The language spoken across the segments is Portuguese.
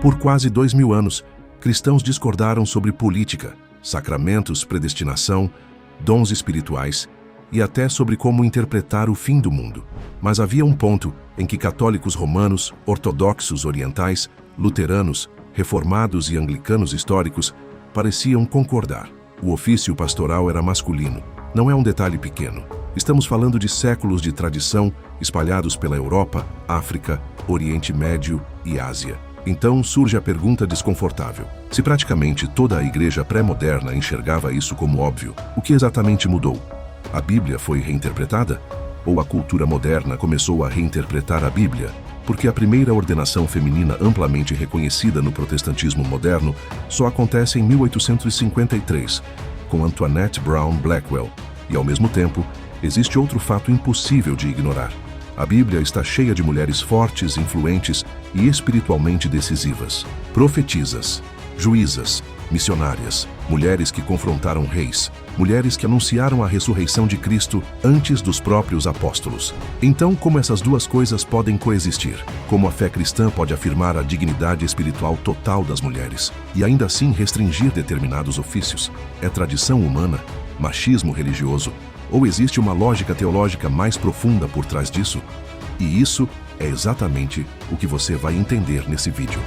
Por quase 2000 anos, cristãos discordaram sobre política, sacramentos, predestinação, dons espirituais e até sobre como interpretar o fim do mundo. Mas havia um ponto em que católicos romanos, ortodoxos orientais, luteranos, reformados e anglicanos históricos pareciam concordar. O ofício pastoral era masculino. Não é um detalhe pequeno. Estamos falando de séculos de tradição espalhados pela Europa, África, Oriente Médio e Ásia. Então surge a pergunta desconfortável. Se praticamente toda a igreja pré-moderna enxergava isso como óbvio, o que exatamente mudou? A Bíblia foi reinterpretada? Ou a cultura moderna começou a reinterpretar a Bíblia? Porque a primeira ordenação feminina amplamente reconhecida no protestantismo moderno só acontece em 1853, com Antoinette Brown Blackwell. E, ao mesmo tempo, existe outro fato impossível de ignorar. A Bíblia está cheia de mulheres fortes, influentes e espiritualmente decisivas. Profetisas, juízas, missionárias, mulheres que confrontaram reis, mulheres que anunciaram a ressurreição de Cristo antes dos próprios apóstolos. Então, como essas duas coisas podem coexistir? Como a fé cristã pode afirmar a dignidade espiritual total das mulheres e ainda assim restringir determinados ofícios? É tradição humana? Machismo religioso? Ou existe uma lógica teológica mais profunda por trás disso? E isso é exatamente o que você vai entender nesse vídeo.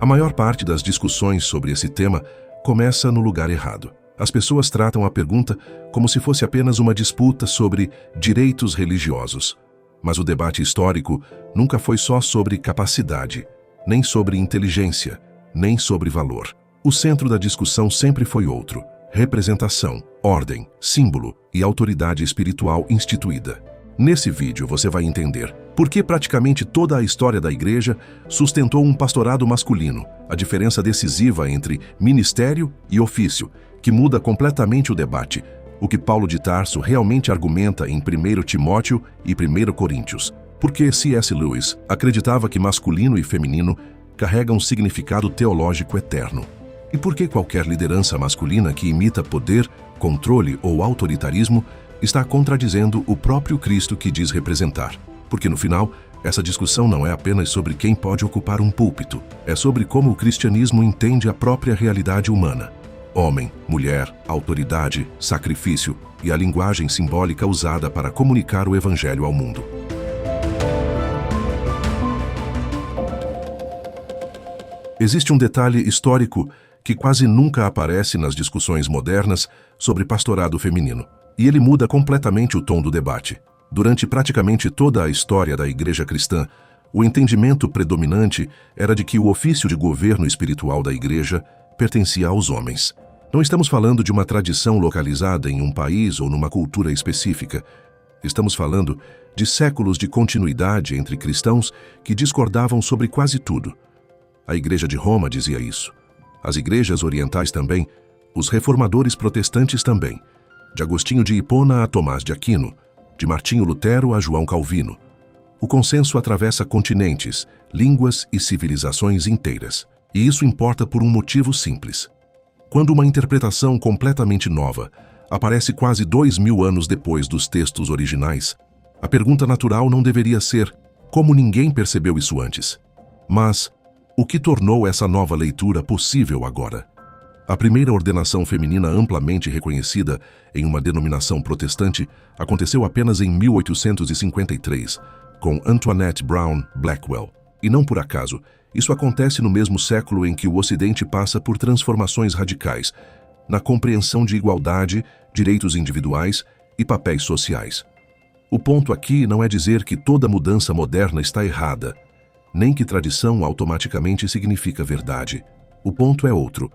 A maior parte das discussões sobre esse tema começa no lugar errado. As pessoas tratam a pergunta como se fosse apenas uma disputa sobre direitos religiosos. Mas o debate histórico nunca foi só sobre capacidade, nem sobre inteligência, nem sobre valor. O centro da discussão sempre foi outro: representação, ordem, símbolo e autoridade espiritual instituída. Nesse vídeo você vai entender por que praticamente toda a história da igreja sustentou um pastorado masculino, a diferença decisiva entre ministério e ofício, que muda completamente o debate, o que Paulo de Tarso realmente argumenta em 1 Timóteo e 1 Coríntios. Porque C.S. Lewis acreditava que masculino e feminino carregam um significado teológico eterno. E por que qualquer liderança masculina que imita poder, controle ou autoritarismo está contradizendo o próprio Cristo que diz representar? Porque no final, essa discussão não é apenas sobre quem pode ocupar um púlpito, é sobre como o cristianismo entende a própria realidade humana. Homem, mulher, autoridade, sacrifício e a linguagem simbólica usada para comunicar o evangelho ao mundo. Existe um detalhe histórico que quase nunca aparece nas discussões modernas sobre pastorado feminino, e ele muda completamente o tom do debate. Durante praticamente toda a história da igreja cristã, o entendimento predominante era de que o ofício de governo espiritual da igreja pertencia aos homens. Não estamos falando de uma tradição localizada em um país ou numa cultura específica. Estamos falando de séculos de continuidade entre cristãos que discordavam sobre quase tudo. A Igreja de Roma dizia isso. As igrejas orientais também, os reformadores protestantes também. De Agostinho de Hipona a Tomás de Aquino, de Martinho Lutero a João Calvino. O consenso atravessa continentes, línguas e civilizações inteiras. E isso importa por um motivo simples. Quando uma interpretação completamente nova aparece quase 2000 anos depois dos textos originais, a pergunta natural não deveria ser como ninguém percebeu isso antes, mas o que tornou essa nova leitura possível agora? A primeira ordenação feminina amplamente reconhecida em uma denominação protestante aconteceu apenas em 1853, com Antoinette Brown Blackwell. E não por acaso, isso acontece no mesmo século em que o Ocidente passa por transformações radicais, na compreensão de igualdade, direitos individuais e papéis sociais. O ponto aqui não é dizer que toda mudança moderna está errada, nem que tradição automaticamente significa verdade. O ponto é outro.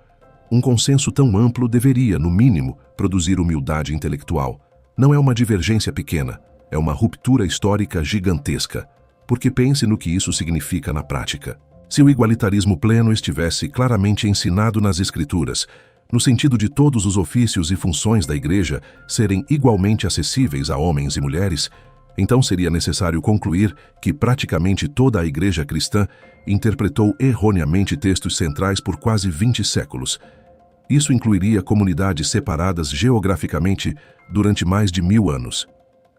Um consenso tão amplo deveria, no mínimo, produzir humildade intelectual. Não é uma divergência pequena, é uma ruptura histórica gigantesca. Porque pense no que isso significa na prática. Se o igualitarismo pleno estivesse claramente ensinado nas Escrituras, no sentido de todos os ofícios e funções da Igreja serem igualmente acessíveis a homens e mulheres, então seria necessário concluir que praticamente toda a Igreja cristã interpretou erroneamente textos centrais por quase 20 séculos. Isso incluiria comunidades separadas geograficamente durante mais de 1000 anos.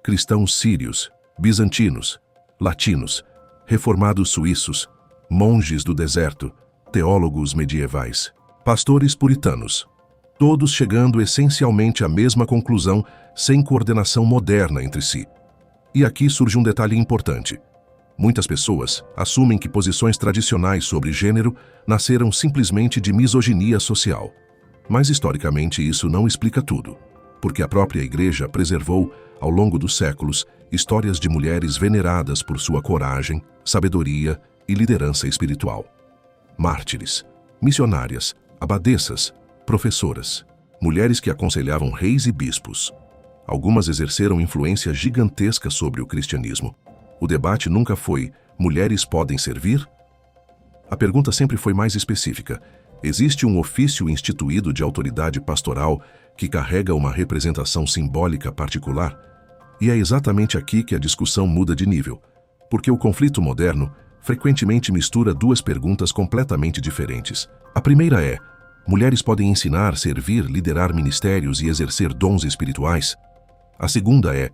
Cristãos sírios, bizantinos, latinos, reformados suíços, monges do deserto, teólogos medievais, pastores puritanos, todos chegando essencialmente à mesma conclusão sem coordenação moderna entre si. E aqui surge um detalhe importante. Muitas pessoas assumem que posições tradicionais sobre gênero nasceram simplesmente de misoginia social. Mas historicamente isso não explica tudo, porque a própria Igreja preservou, ao longo dos séculos, histórias de mulheres veneradas por sua coragem, sabedoria e liderança espiritual. Mártires, missionárias, abadesas, professoras, mulheres que aconselhavam reis e bispos. Algumas exerceram influência gigantesca sobre o cristianismo. O debate nunca foi: mulheres podem servir? A pergunta sempre foi mais específica: existe um ofício instituído de autoridade pastoral que carrega uma representação simbólica particular? E é exatamente aqui que a discussão muda de nível, porque o conflito moderno frequentemente mistura duas perguntas completamente diferentes. A primeira é: mulheres podem ensinar, servir, liderar ministérios e exercer dons espirituais? A segunda é: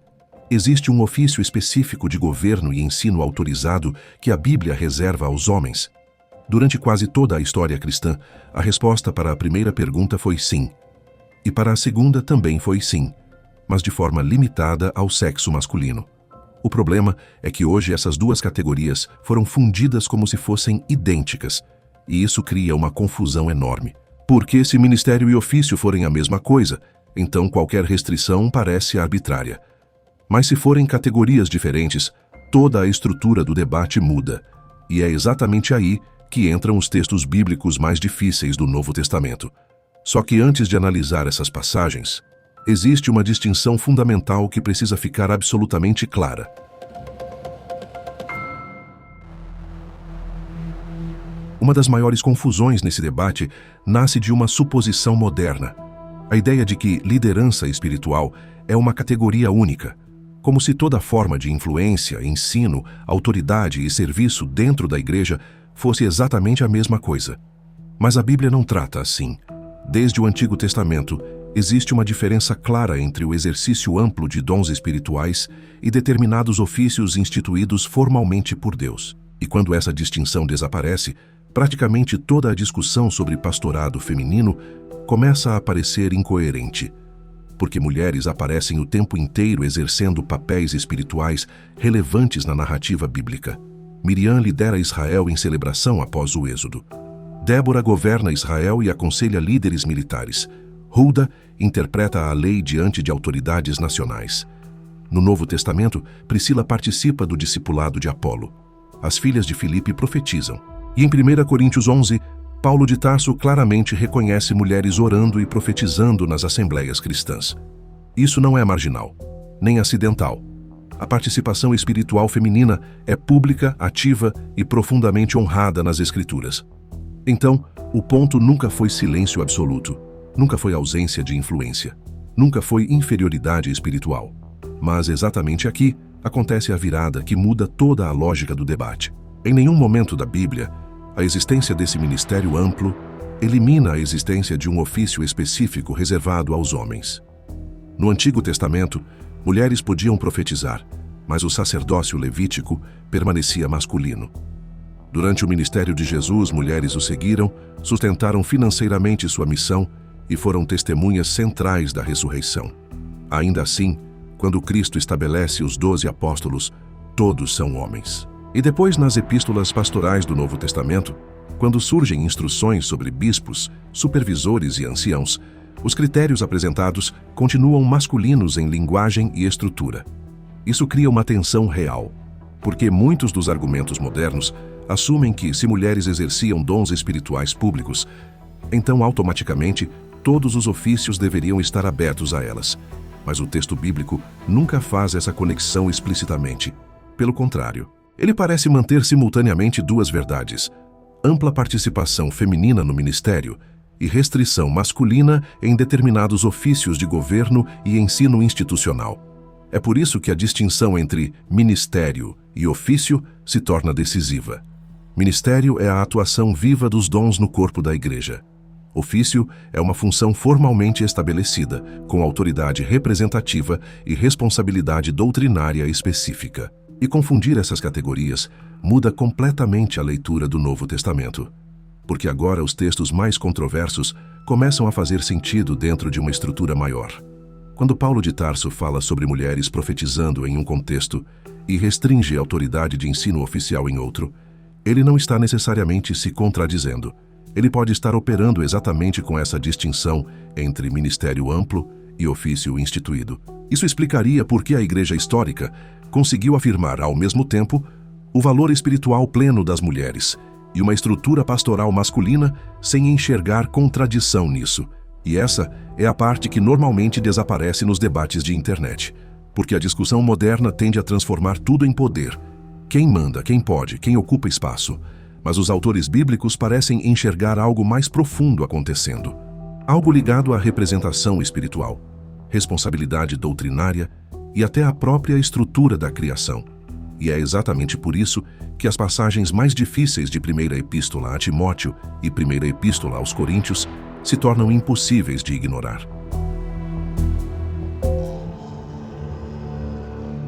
existe um ofício específico de governo e ensino autorizado que a Bíblia reserva aos homens? Durante quase toda a história cristã, a resposta para a primeira pergunta foi sim. E para a segunda também foi sim, mas de forma limitada ao sexo masculino. O problema é que hoje essas duas categorias foram fundidas como se fossem idênticas, e isso cria uma confusão enorme. Porque se ministério e ofício forem a mesma coisa, então qualquer restrição parece arbitrária. Mas se forem categorias diferentes, toda a estrutura do debate muda, e é exatamente aí que entram os textos bíblicos mais difíceis do Novo Testamento. Só que antes de analisar essas passagens, existe uma distinção fundamental que precisa ficar absolutamente clara. Uma das maiores confusões nesse debate nasce de uma suposição moderna. A ideia de que liderança espiritual é uma categoria única, como se toda forma de influência, ensino, autoridade e serviço dentro da igreja fosse exatamente a mesma coisa. Mas a Bíblia não trata assim. Desde o Antigo Testamento, existe uma diferença clara entre o exercício amplo de dons espirituais e determinados ofícios instituídos formalmente por Deus. E quando essa distinção desaparece, praticamente toda a discussão sobre pastorado feminino começa a parecer incoerente, porque mulheres aparecem o tempo inteiro exercendo papéis espirituais relevantes na narrativa bíblica. Miriam lidera Israel em celebração após o Êxodo. Débora governa Israel e aconselha líderes militares. Hulda interpreta a lei diante de autoridades nacionais. No Novo Testamento, Priscila participa do discipulado de Apolo. As filhas de Filipe profetizam. E em 1 Coríntios 11, Paulo de Tarso claramente reconhece mulheres orando e profetizando nas assembleias cristãs. Isso não é marginal, nem acidental. A participação espiritual feminina é pública, ativa e profundamente honrada nas Escrituras. Então, o ponto nunca foi silêncio absoluto, nunca foi ausência de influência, nunca foi inferioridade espiritual. Mas exatamente aqui acontece a virada que muda toda a lógica do debate. Em nenhum momento da Bíblia, a existência desse ministério amplo elimina a existência de um ofício específico reservado aos homens. No Antigo Testamento, mulheres podiam profetizar, mas o sacerdócio levítico permanecia masculino. Durante o ministério de Jesus, mulheres o seguiram, sustentaram financeiramente sua missão e foram testemunhas centrais da ressurreição. Ainda assim, quando Cristo estabelece os 12 apóstolos, todos são homens. E depois, nas epístolas pastorais do Novo Testamento, quando surgem instruções sobre bispos, supervisores e anciãos, os critérios apresentados continuam masculinos em linguagem e estrutura. Isso cria uma tensão real, porque muitos dos argumentos modernos assumem que, se mulheres exerciam dons espirituais públicos, então automaticamente todos os ofícios deveriam estar abertos a elas. Mas o texto bíblico nunca faz essa conexão explicitamente. Pelo contrário, ele parece manter simultaneamente duas verdades: ampla participação feminina no ministério e restrição masculina em determinados ofícios de governo e ensino institucional. É por isso que a distinção entre ministério e ofício se torna decisiva. Ministério é a atuação viva dos dons no corpo da igreja. Ofício é uma função formalmente estabelecida, com autoridade representativa e responsabilidade doutrinária específica. E confundir essas categorias muda completamente a leitura do Novo Testamento, porque agora os textos mais controversos começam a fazer sentido dentro de uma estrutura maior. Quando Paulo de Tarso fala sobre mulheres profetizando em um contexto e restringe a autoridade de ensino oficial em outro, ele não está necessariamente se contradizendo. Ele pode estar operando exatamente com essa distinção entre ministério amplo e ofício instituído. Isso explicaria por que a Igreja histórica conseguiu afirmar, ao mesmo tempo, o valor espiritual pleno das mulheres e uma estrutura pastoral masculina sem enxergar contradição nisso. E essa é a parte que normalmente desaparece nos debates de internet, porque a discussão moderna tende a transformar tudo em poder. Quem manda, quem pode, quem ocupa espaço. Mas os autores bíblicos parecem enxergar algo mais profundo acontecendo. Algo ligado à representação espiritual, responsabilidade doutrinária e até a própria estrutura da criação. E é exatamente por isso que as passagens mais difíceis de 1ª Epístola a Timóteo e 1ª Epístola aos Coríntios se tornam impossíveis de ignorar.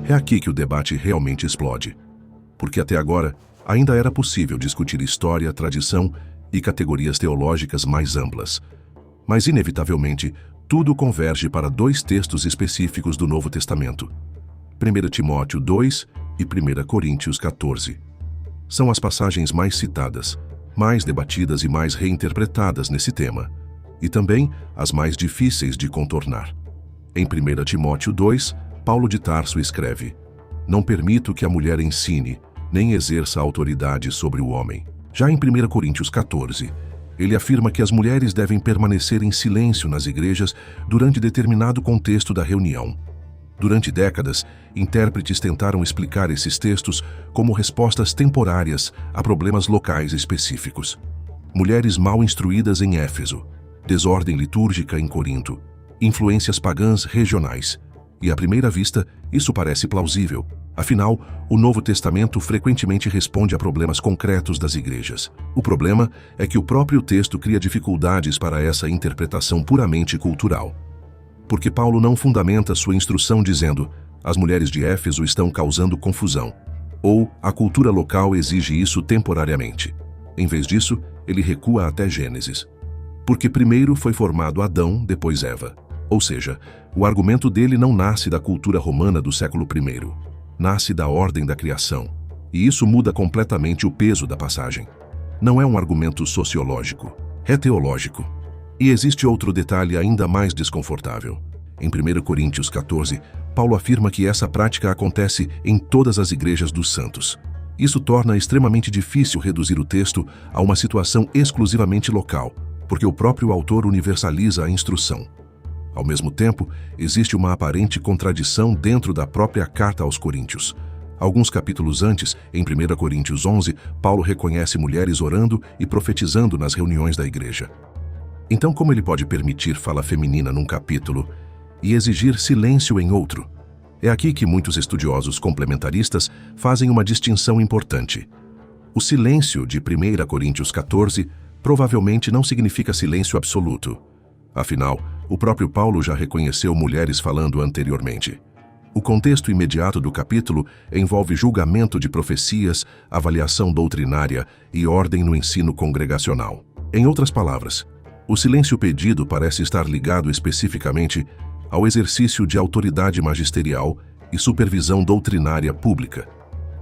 É aqui que o debate realmente explode, porque até agora ainda era possível discutir história, tradição e categorias teológicas mais amplas. Mas, inevitavelmente, tudo converge para 2 textos específicos do Novo Testamento: 1 Timóteo 2 e 1 Coríntios 14. São as passagens mais citadas, mais debatidas e mais reinterpretadas nesse tema, e também as mais difíceis de contornar. Em 1 Timóteo 2, Paulo de Tarso escreve: "Não permito que a mulher ensine, nem exerça autoridade sobre o homem." Já em 1 Coríntios 14, ele afirma que as mulheres devem permanecer em silêncio nas igrejas durante determinado contexto da reunião. Durante décadas, intérpretes tentaram explicar esses textos como respostas temporárias a problemas locais específicos. Mulheres mal instruídas em Éfeso, desordem litúrgica em Corinto, influências pagãs regionais. E à primeira vista, isso parece plausível. Afinal, o Novo Testamento frequentemente responde a problemas concretos das igrejas. O problema é que o próprio texto cria dificuldades para essa interpretação puramente cultural. Porque Paulo não fundamenta sua instrução dizendo: "As mulheres de Éfeso estão causando confusão", ou "a cultura local exige isso temporariamente". Em vez disso, ele recua até Gênesis. Porque primeiro foi formado Adão, depois Eva. Ou seja, o argumento dele não nasce da cultura romana do século I, nasce da ordem da criação. E isso muda completamente o peso da passagem. Não é um argumento sociológico, é teológico. E existe outro detalhe ainda mais desconfortável. Em 1 Coríntios 14, Paulo afirma que essa prática acontece em todas as igrejas dos santos. Isso torna extremamente difícil reduzir o texto a uma situação exclusivamente local, porque o próprio autor universaliza a instrução. Ao mesmo tempo, existe uma aparente contradição dentro da própria carta aos Coríntios. Alguns capítulos antes, em 1 Coríntios 11, Paulo reconhece mulheres orando e profetizando nas reuniões da igreja. Então, como ele pode permitir fala feminina num capítulo e exigir silêncio em outro? É aqui que muitos estudiosos complementaristas fazem uma distinção importante. O silêncio de 1 Coríntios 14 provavelmente não significa silêncio absoluto. Afinal, o próprio Paulo já reconheceu mulheres falando anteriormente. O contexto imediato do capítulo envolve julgamento de profecias, avaliação doutrinária e ordem no ensino congregacional. Em outras palavras, o silêncio pedido parece estar ligado especificamente ao exercício de autoridade magisterial e supervisão doutrinária pública,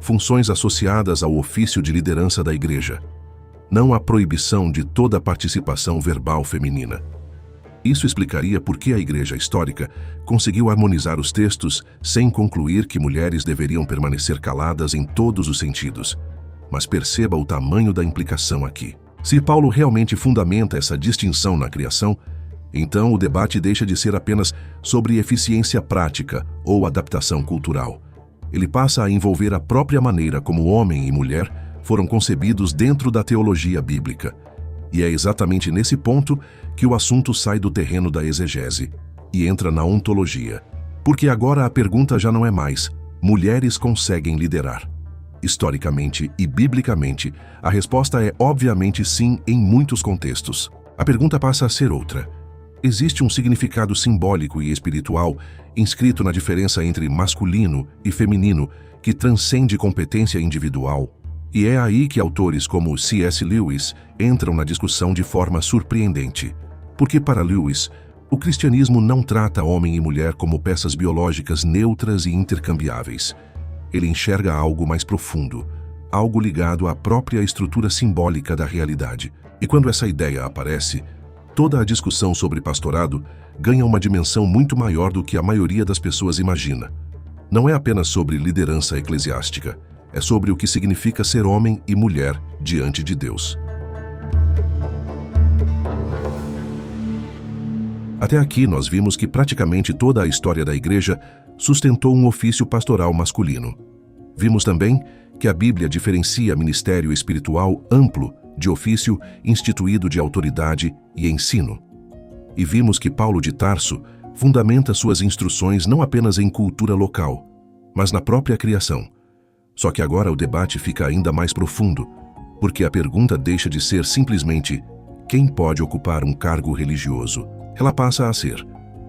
funções associadas ao ofício de liderança da igreja, não a proibição de toda participação verbal feminina. Isso explicaria por que a igreja histórica conseguiu harmonizar os textos sem concluir que mulheres deveriam permanecer caladas em todos os sentidos. Mas perceba o tamanho da implicação aqui. Se Paulo realmente fundamenta essa distinção na criação, então o debate deixa de ser apenas sobre eficiência prática ou adaptação cultural. Ele passa a envolver a própria maneira como homem e mulher foram concebidos dentro da teologia bíblica. E é exatamente nesse ponto que o assunto sai do terreno da exegese e entra na ontologia. Porque agora a pergunta já não é mais: mulheres conseguem liderar? Historicamente e biblicamente, a resposta é obviamente sim em muitos contextos. A pergunta passa a ser outra. Existe um significado simbólico e espiritual inscrito na diferença entre masculino e feminino que transcende competência individual? E é aí que autores como C.S. Lewis entram na discussão de forma surpreendente. Porque para Lewis, o cristianismo não trata homem e mulher como peças biológicas neutras e intercambiáveis. Ele enxerga algo mais profundo, algo ligado à própria estrutura simbólica da realidade. E quando essa ideia aparece, toda a discussão sobre pastorado ganha uma dimensão muito maior do que a maioria das pessoas imagina. Não é apenas sobre liderança eclesiástica, é sobre o que significa ser homem e mulher diante de Deus. Até aqui nós vimos que praticamente toda a história da Igreja sustentou um ofício pastoral masculino. Vimos também que a Bíblia diferencia ministério espiritual amplo de ofício instituído de autoridade e ensino. E vimos que Paulo de Tarso fundamenta suas instruções não apenas em cultura local, mas na própria criação. Só que agora o debate fica ainda mais profundo, porque a pergunta deixa de ser simplesmente quem pode ocupar um cargo religioso. Ela passa a ser: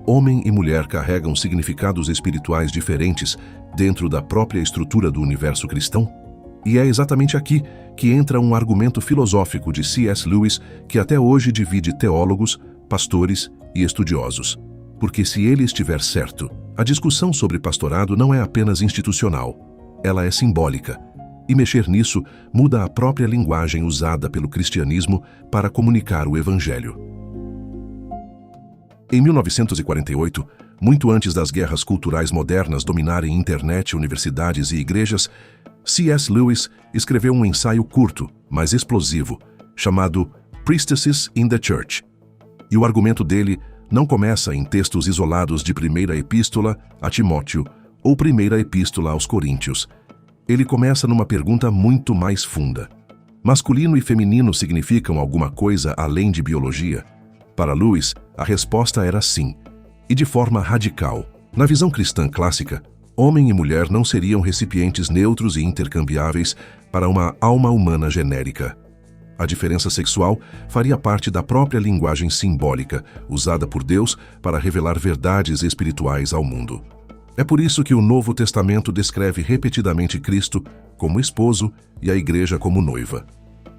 homem e mulher carregam significados espirituais diferentes dentro da própria estrutura do universo cristão? E é exatamente aqui que entra um argumento filosófico de C.S. Lewis que até hoje divide teólogos, pastores e estudiosos. Porque se ele estiver certo, a discussão sobre pastorado não é apenas institucional, ela é simbólica. E mexer nisso muda a própria linguagem usada pelo cristianismo para comunicar o evangelho. Em 1948, muito antes das guerras culturais modernas dominarem internet, universidades e igrejas, C.S. Lewis escreveu um ensaio curto, mas explosivo, chamado Priestesses in the Church. E o argumento dele não começa em textos isolados de Primeira Epístola a Timóteo ou Primeira Epístola aos Coríntios. Ele começa numa pergunta muito mais funda. Masculino e feminino significam alguma coisa além de biologia? Para Lewis, a resposta era sim, e de forma radical. Na visão cristã clássica, homem e mulher não seriam recipientes neutros e intercambiáveis para uma alma humana genérica. A diferença sexual faria parte da própria linguagem simbólica usada por Deus para revelar verdades espirituais ao mundo. É por isso que o Novo Testamento descreve repetidamente Cristo como esposo e a Igreja como noiva.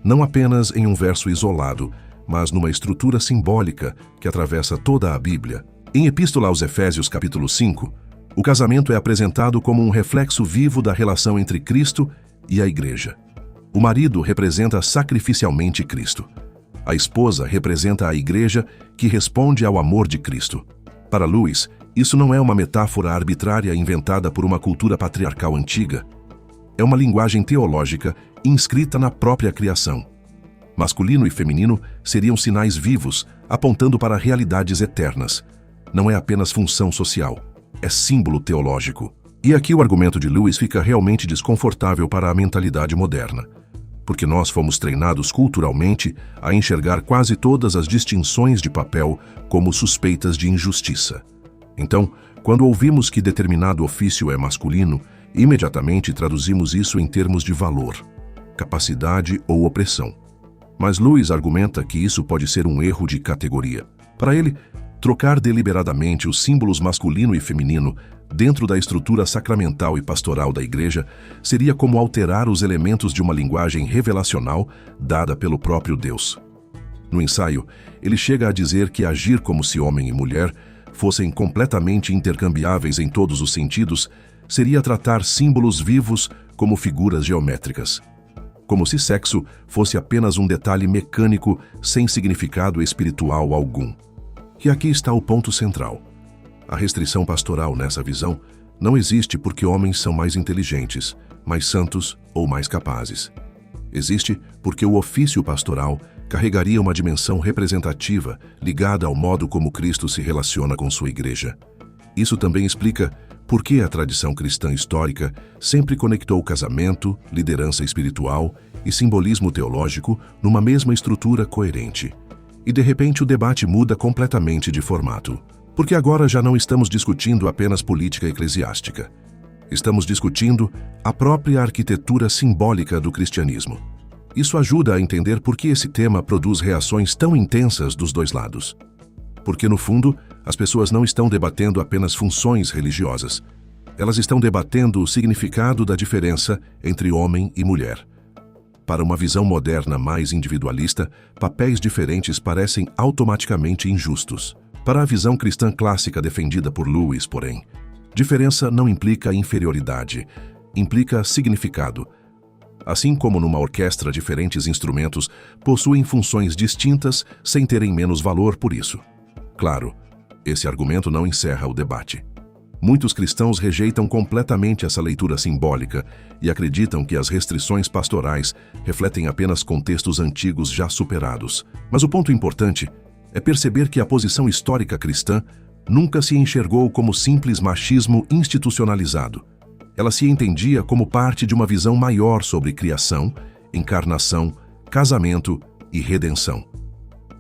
Não apenas em um verso isolado, mas numa estrutura simbólica que atravessa toda a Bíblia. Em Epístola aos Efésios, capítulo 5, o casamento é apresentado como um reflexo vivo da relação entre Cristo e a Igreja. O marido representa sacrificialmente Cristo. A esposa representa a Igreja que responde ao amor de Cristo. Para Lewis, isso não é uma metáfora arbitrária inventada por uma cultura patriarcal antiga. É uma linguagem teológica inscrita na própria criação. Masculino e feminino seriam sinais vivos, apontando para realidades eternas. Não é apenas função social, é símbolo teológico. E aqui o argumento de Lewis fica realmente desconfortável para a mentalidade moderna, porque nós fomos treinados culturalmente a enxergar quase todas as distinções de papel como suspeitas de injustiça. Então, quando ouvimos que determinado ofício é masculino, imediatamente traduzimos isso em termos de valor, capacidade ou opressão. Mas Lewis argumenta que isso pode ser um erro de categoria. Para ele, trocar deliberadamente os símbolos masculino e feminino dentro da estrutura sacramental e pastoral da Igreja seria como alterar os elementos de uma linguagem revelacional dada pelo próprio Deus. No ensaio, ele chega a dizer que agir como se homem e mulher fossem completamente intercambiáveis em todos os sentidos seria tratar símbolos vivos como figuras geométricas. Como se sexo fosse apenas um detalhe mecânico sem significado espiritual algum. E aqui está o ponto central. A restrição pastoral nessa visão não existe porque homens são mais inteligentes, mais santos ou mais capazes. Existe porque o ofício pastoral carregaria uma dimensão representativa ligada ao modo como Cristo se relaciona com sua Igreja. Isso também explica por que a tradição cristã histórica sempre conectou casamento, liderança espiritual e simbolismo teológico numa mesma estrutura coerente. E de repente o debate muda completamente de formato. Porque agora já não estamos discutindo apenas política eclesiástica. Estamos discutindo a própria arquitetura simbólica do cristianismo. Isso ajuda a entender por que esse tema produz reações tão intensas dos dois lados. Porque, no fundo, as pessoas não estão debatendo apenas funções religiosas. Elas estão debatendo o significado da diferença entre homem e mulher. Para uma visão moderna mais individualista, papéis diferentes parecem automaticamente injustos. Para a visão cristã clássica defendida por Lewis, porém, diferença não implica inferioridade, implica significado. Assim como numa orquestra diferentes instrumentos possuem funções distintas sem terem menos valor por isso. Claro, esse argumento não encerra o debate. Muitos cristãos rejeitam completamente essa leitura simbólica e acreditam que as restrições pastorais refletem apenas contextos antigos já superados. Mas o ponto importante é perceber que a posição histórica cristã nunca se enxergou como simples machismo institucionalizado. Ela se entendia como parte de uma visão maior sobre criação, encarnação, casamento e redenção.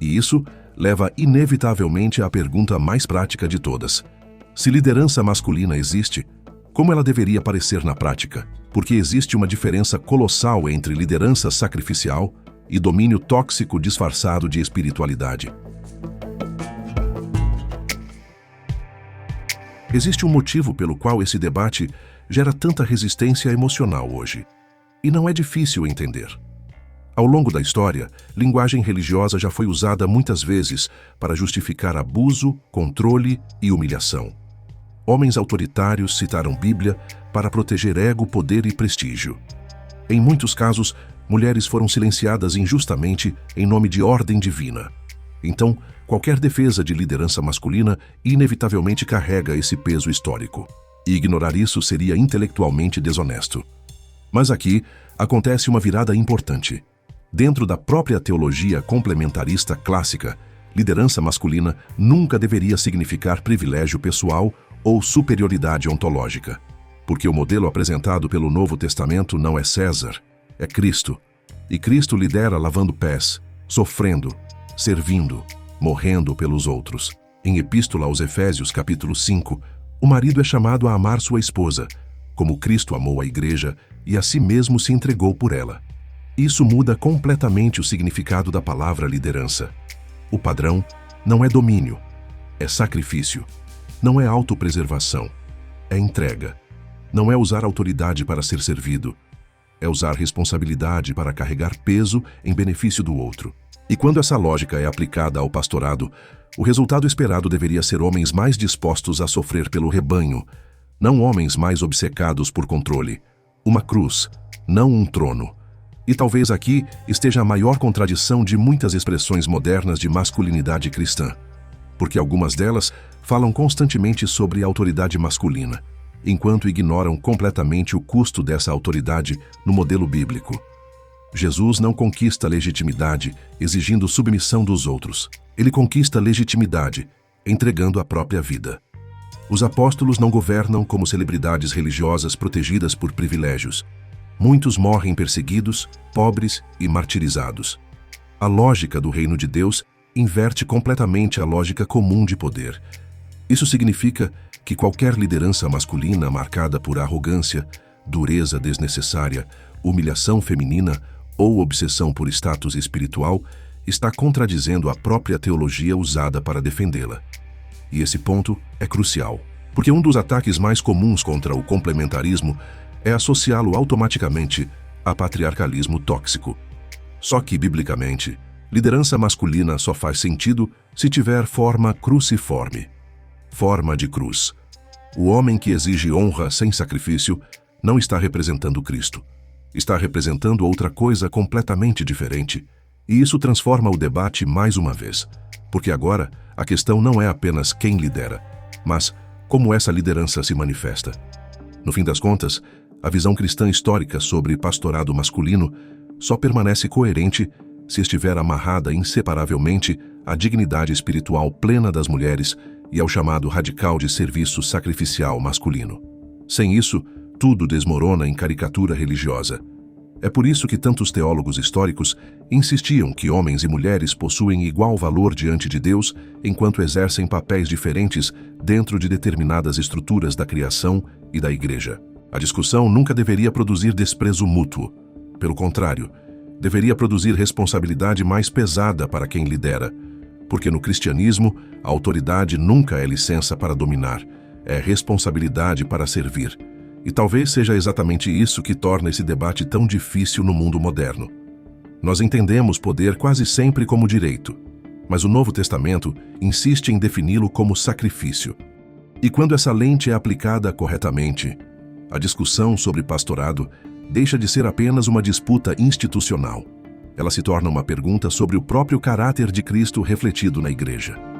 E isso leva inevitavelmente à pergunta mais prática de todas. Se liderança masculina existe, como ela deveria parecer na prática? Porque existe uma diferença colossal entre liderança sacrificial e domínio tóxico disfarçado de espiritualidade. Existe um motivo pelo qual esse debate gera tanta resistência emocional hoje. E não é difícil entender. Ao longo da história, linguagem religiosa já foi usada muitas vezes para justificar abuso, controle e humilhação. Homens autoritários citaram Bíblia para proteger ego, poder e prestígio. Em muitos casos, mulheres foram silenciadas injustamente em nome de ordem divina. Então, qualquer defesa de liderança masculina inevitavelmente carrega esse peso histórico. E ignorar isso seria intelectualmente desonesto. Mas aqui acontece uma virada importante. Dentro da própria teologia complementarista clássica, liderança masculina nunca deveria significar privilégio pessoal ou superioridade ontológica. Porque o modelo apresentado pelo Novo Testamento não é César, é Cristo. E Cristo lidera lavando pés, sofrendo, servindo, morrendo pelos outros. Em Epístola aos Efésios, capítulo 5, o marido é chamado a amar sua esposa, como Cristo amou a igreja e a si mesmo se entregou por ela. Isso muda completamente o significado da palavra liderança. O padrão não é domínio, é sacrifício. Não é autopreservação, é entrega. Não é usar autoridade para ser servido, é usar responsabilidade para carregar peso em benefício do outro. E quando essa lógica é aplicada ao pastorado, o resultado esperado deveria ser homens mais dispostos a sofrer pelo rebanho, não homens mais obcecados por controle. Uma cruz, não um trono. E talvez aqui esteja a maior contradição de muitas expressões modernas de masculinidade cristã, porque algumas delas falam constantemente sobre a autoridade masculina, enquanto ignoram completamente o custo dessa autoridade no modelo bíblico. Jesus não conquista legitimidade exigindo submissão dos outros. Ele conquista legitimidade entregando a própria vida. Os apóstolos não governam como celebridades religiosas protegidas por privilégios. Muitos morrem perseguidos, pobres e martirizados. A lógica do reino de Deus inverte completamente a lógica comum de poder. Isso significa que qualquer liderança masculina marcada por arrogância, dureza desnecessária, humilhação feminina ou obsessão por status espiritual está contradizendo a própria teologia usada para defendê-la. E esse ponto é crucial, porque um dos ataques mais comuns contra o complementarismo é associá-lo automaticamente a patriarcalismo tóxico. Só que, biblicamente, liderança masculina só faz sentido se tiver forma cruciforme. Forma de cruz. O homem que exige honra sem sacrifício não está representando Cristo. Está representando outra coisa completamente diferente. E isso transforma o debate mais uma vez. Porque agora, a questão não é apenas quem lidera, mas como essa liderança se manifesta. No fim das contas, a visão cristã histórica sobre pastorado masculino só permanece coerente se estiver amarrada inseparavelmente à dignidade espiritual plena das mulheres e ao chamado radical de serviço sacrificial masculino. Sem isso, tudo desmorona em caricatura religiosa. É por isso que tantos teólogos históricos insistiam que homens e mulheres possuem igual valor diante de Deus enquanto exercem papéis diferentes dentro de determinadas estruturas da criação e da igreja. A discussão nunca deveria produzir desprezo mútuo. Pelo contrário, deveria produzir responsabilidade mais pesada para quem lidera, porque no cristianismo, a autoridade nunca é licença para dominar, é responsabilidade para servir. E talvez seja exatamente isso que torna esse debate tão difícil no mundo moderno. Nós entendemos poder quase sempre como direito, mas o Novo Testamento insiste em defini-lo como sacrifício. E quando essa lente é aplicada corretamente, a discussão sobre pastorado deixa de ser apenas uma disputa institucional. Ela se torna uma pergunta sobre o próprio caráter de Cristo refletido na Igreja.